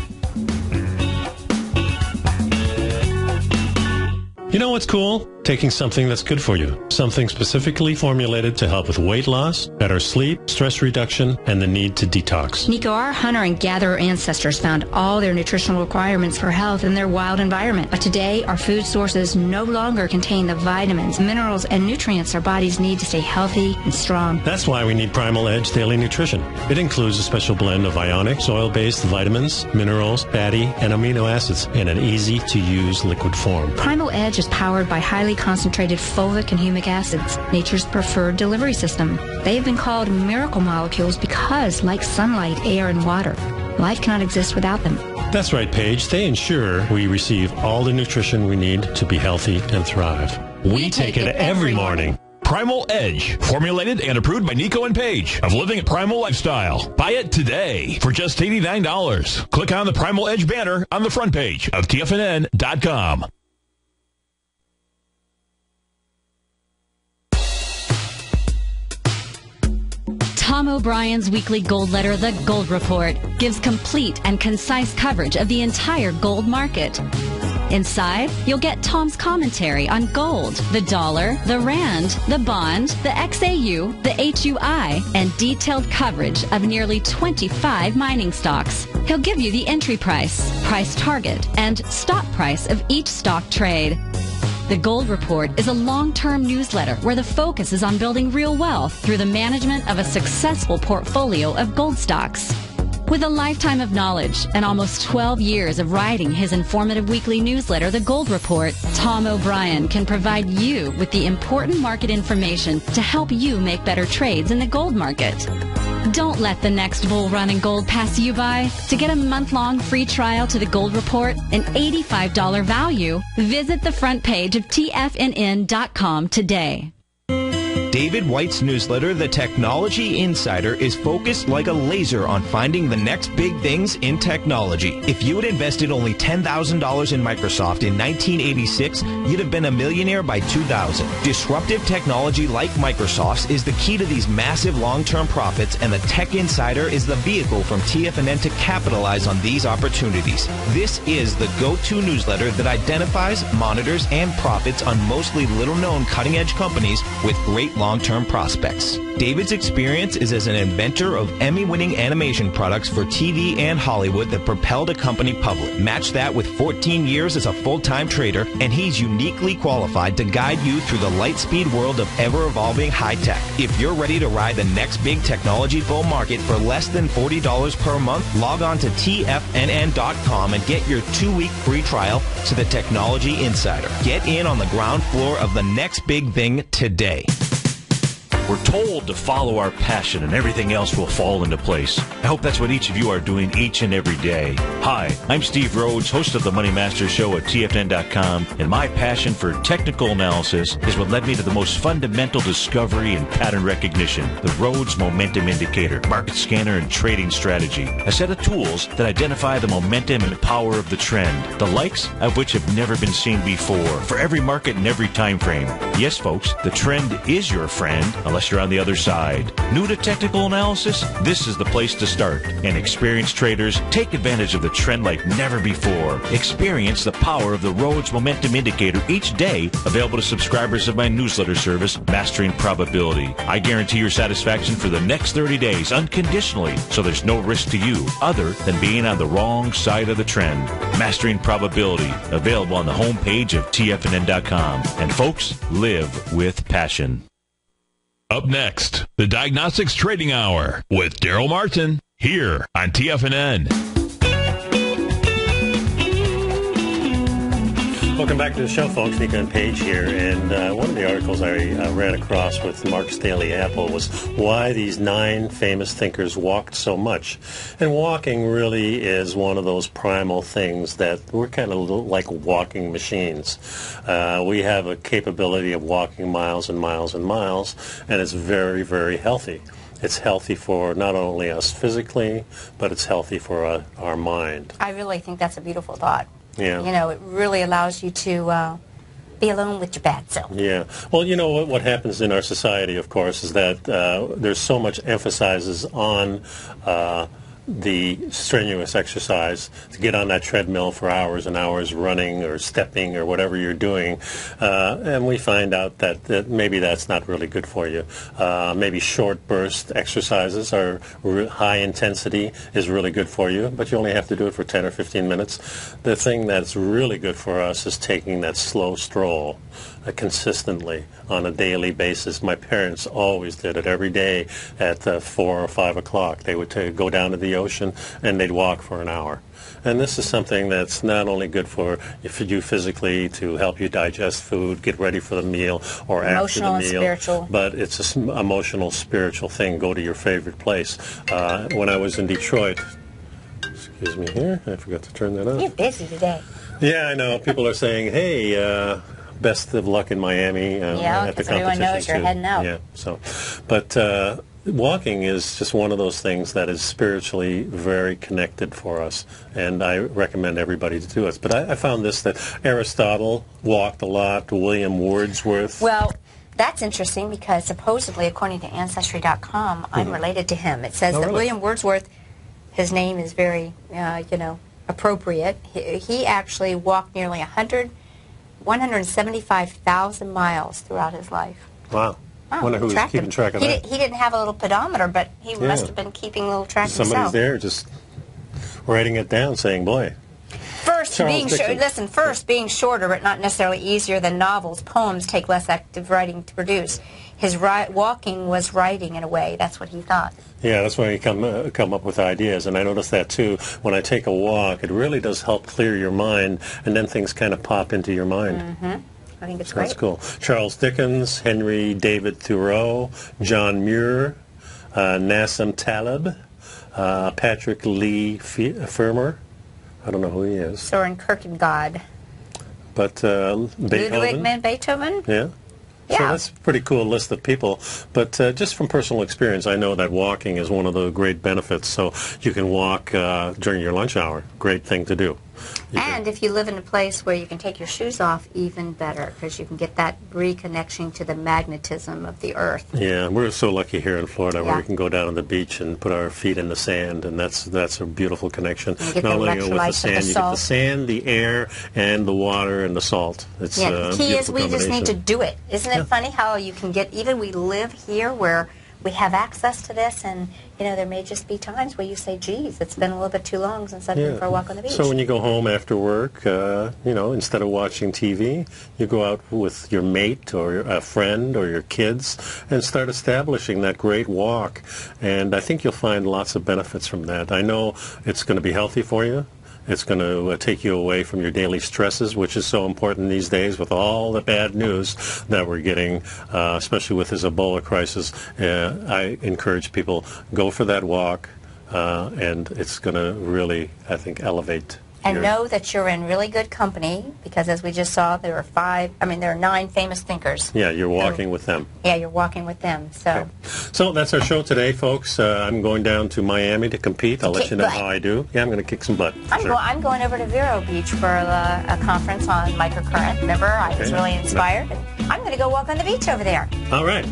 You know what's cool? Taking something that's good for you. Something specifically formulated to help with weight loss, better sleep, stress reduction, and the need to detox. Nico, our hunter and gatherer ancestors found all their nutritional requirements for health in their wild environment. But today, our food sources no longer contain the vitamins, minerals, and nutrients our bodies need to stay healthy and strong. That's why we need Primal Edge Daily Nutrition. It includes a special blend of ionic, soil-based vitamins, minerals, fatty, and amino acids in an easy-to-use liquid form. Primal Edge is powered by highly concentrated fulvic and humic acids, nature's preferred delivery system. They have been called miracle molecules because, like sunlight, air, and water, life cannot exist without them. That's right, Paige. They ensure we receive all the nutrition we need to be healthy and thrive. We take it every morning. Primal Edge, formulated and approved by Nico and Paige of Living Primal Lifestyle. Buy it today for just $89. Click on the Primal Edge banner on the front page of TFNN.com. Tom O'Brien's weekly gold letter, The Gold Report, gives complete and concise coverage of the entire gold market. Inside, you'll get Tom's commentary on gold, the dollar, the rand, the bond, the XAU, the HUI, and detailed coverage of nearly 25 mining stocks. He'll give you the entry price, price target, and stop price of each stock trade. The Gold Report is a long-term newsletter where the focus is on building real wealth through the management of a successful portfolio of gold stocks. With a lifetime of knowledge and almost 12 years of writing his informative weekly newsletter, The Gold Report, Tom O'Brien can provide you with the important market information to help you make better trades in the gold market. Don't let the next bull run in gold pass you by. To get a month-long free trial to The Gold Report, an $85 value, visit the front page of TFNN.com today. David White's newsletter, The Technology Insider, is focused like a laser on finding the next big things in technology. If you had invested only $10,000 in Microsoft in 1986, you'd have been a millionaire by 2000. Disruptive technology like Microsoft's is the key to these massive long-term profits, and the Tech Insider is the vehicle from TFNN to capitalize on these opportunities. This is the go-to newsletter that identifies, monitors, and profits on mostly little-known cutting-edge companies with great long-term prospects. David's experience is as an inventor of Emmy-winning animation products for TV and Hollywood that propelled a company public. Match that with 14 years as a full-time trader, and he's uniquely qualified to guide you through the light-speed world of ever-evolving high-tech. If you're ready to ride the next big technology bull market for less than $40 per month, log on to TFNN.com and get your 2-week free trial to the Technology Insider. Get in on the ground floor of the next big thing today. We're told to follow our passion and everything else will fall into place. I hope that's what each of you are doing each and every day. Hi, I'm Steve Rhodes, host of the Money Master Show at TFNN.com, and my passion for technical analysis is what led me to the most fundamental discovery in pattern recognition, the Rhodes Momentum Indicator, market scanner, and trading strategy, a set of tools that identify the momentum and power of the trend, the likes of which have never been seen before, for every market and every time frame. Yes, folks, the trend is your friend, unless you're on the other side. New to technical analysis? This is the place to start. And experienced traders, take advantage of the trend like never before. Experience the power of the Rhodes Momentum Indicator each day, available to subscribers of my newsletter service, Mastering Probability. I guarantee your satisfaction for the next 30 days unconditionally, so there's no risk to you other than being on the wrong side of the trend. Mastering Probability, available on the homepage of TFNN.com. And folks, live with passion. Up next, the Diagnostics Trading Hour with Daryl Martin here on TFNN. Welcome back to the show, folks. Nico and Paige here. And one of the articles I ran across with Mark's Daily Apple was why these 9 famous thinkers walked so much. And walking really is one of those primal things that we're kind of like walking machines. We have a capability of walking miles and miles and miles, and it's very, very healthy. It's healthy for not only us physically, but it's healthy for our mind. I really think that's a beautiful thought. Yeah. You know, it really allows you to be alone with your bad self. Yeah. Well, you know, what happens in our society, of course, is that there's so much emphasis on the strenuous exercise, to get on that treadmill for hours and hours running or stepping or whatever you're doing, and we find out that maybe that's not really good for you. Maybe short burst exercises or high intensity is really good for you, but you only have to do it for 10 or 15 minutes. The thing that's really good for us is taking that slow stroll consistently on a daily basis. My parents always did it every day at 4 or 5 o'clock. They would go down to the ocean and they'd walk for an hour. And this is something that's not only good for you physically to help you digest food, get ready for the meal or after the meal, spiritual. But it's an emotional, spiritual thing. Go to your favorite place. When I was in Detroit, excuse me here, I forgot to turn that on. You're busy today. Yeah, I know. People are saying, hey, best of luck in Miami at the competitions everyone knows you're heading out. Yeah. So, but walking is just one of those things that is spiritually very connected for us, and I recommend everybody to do it. But I found this, that Aristotle walked a lot, William Wordsworth. Well, that's interesting because supposedly, according to Ancestry.com, I'm related to him. It says that William Wordsworth, his name is very, appropriate. He actually walked nearly 175,000 miles throughout his life. Wow. I wonder who was keeping track of that. He didn't have a little pedometer, but he must have been keeping a little track himself. Somebody's there just writing it down, saying, boy. First, being shorter, but not necessarily easier than novels. Poems take less active writing to produce. His walking was writing in a way. That's what he thought. Yeah, that's why you come up with ideas. And I notice that, too. When I take a walk, it really does help clear your mind, and then things kind of pop into your mind. Mm-hmm. I think it's great. That's cool. Charles Dickens, Henry David Thoreau, John Muir, Nassim Taleb, Patrick Lee Fermer. I don't know who he is. Soren Kierkegaard. But Beethoven. Beethoven? Yeah. Yeah. So that's a pretty cool list of people. But just from personal experience, I know that walking is one of the great benefits. So you can walk during your lunch hour. Great thing to do. And if you live in a place where you can take your shoes off, even better, because you can get that reconnection to the magnetism of the earth. Yeah, we're so lucky here in Florida where we can go down on the beach and put our feet in the sand, and that's a beautiful connection. You get Not the only with the sand, you get the sand, the air, and the water and the salt. It's the key is we just need to do it. Isn't it funny how you can get, even we live here where we have access to this, and there may just be times where you say, geez, it's been a little bit too long since I've been for a walk on the beach. So when you go home after work, instead of watching TV, you go out with your mate or a friend or your kids and start establishing that great walk. And I think you'll find lots of benefits from that. I know it's going to be healthy for you. It's going to take you away from your daily stresses, which is so important these days with all the bad news that we're getting, especially with this Ebola crisis. I encourage people, go for that walk, and it's going to really, I think, elevate. And know that you're in really good company, because as we just saw, there are 9 famous thinkers. Yeah, you're walking with them. Yeah, you're walking with them. So So that's our show today, folks. I'm going down to Miami to compete. I'll let you know how I do. Yeah, I'm going to kick some butt. I'm going over to Vero Beach for a conference on microcurrent. Remember, I was really inspired. And I'm going to go walk on the beach over there. All right.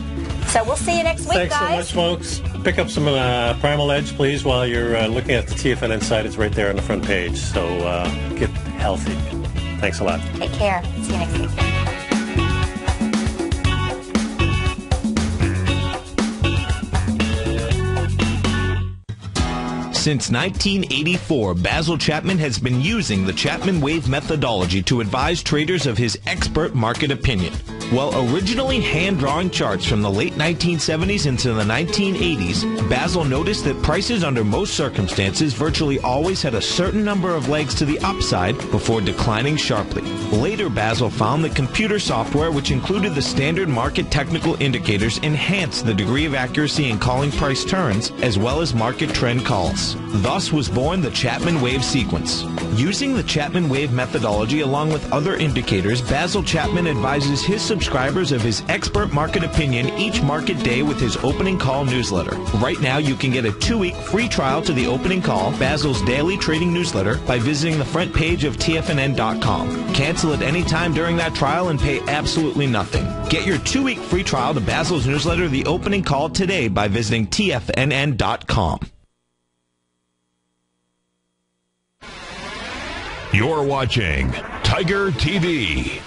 So we'll see you next week, guys. Thanks so much, folks. Pick up some Primal Edge, please, while you're looking at the TFNN site. It's right there on the front page. So get healthy. Thanks a lot. Take care. See you next week. Since 1984, Basil Chapman has been using the Chapman Wave methodology to advise traders of his expert market opinion. While originally hand-drawing charts from the late 1970s into the 1980s, Basil noticed that prices under most circumstances virtually always had a certain number of legs to the upside before declining sharply. Later, Basil found that computer software, which included the standard market technical indicators, enhanced the degree of accuracy in calling price turns, as well as market trend calls. Thus was born the Chapman Wave sequence. Using the Chapman Wave methodology along with other indicators, Basil Chapman advises his subscribers of his expert market opinion each market day with his opening call newsletter. Right now, you can get a 2-week free trial to the opening call, Basil's daily trading newsletter, by visiting the front page of TFNN.com. Cancel at any time during that trial and pay absolutely nothing. Get your 2-week free trial to Basil's newsletter, The Opening Call, today by visiting TFNN.com. You're watching Tiger TV.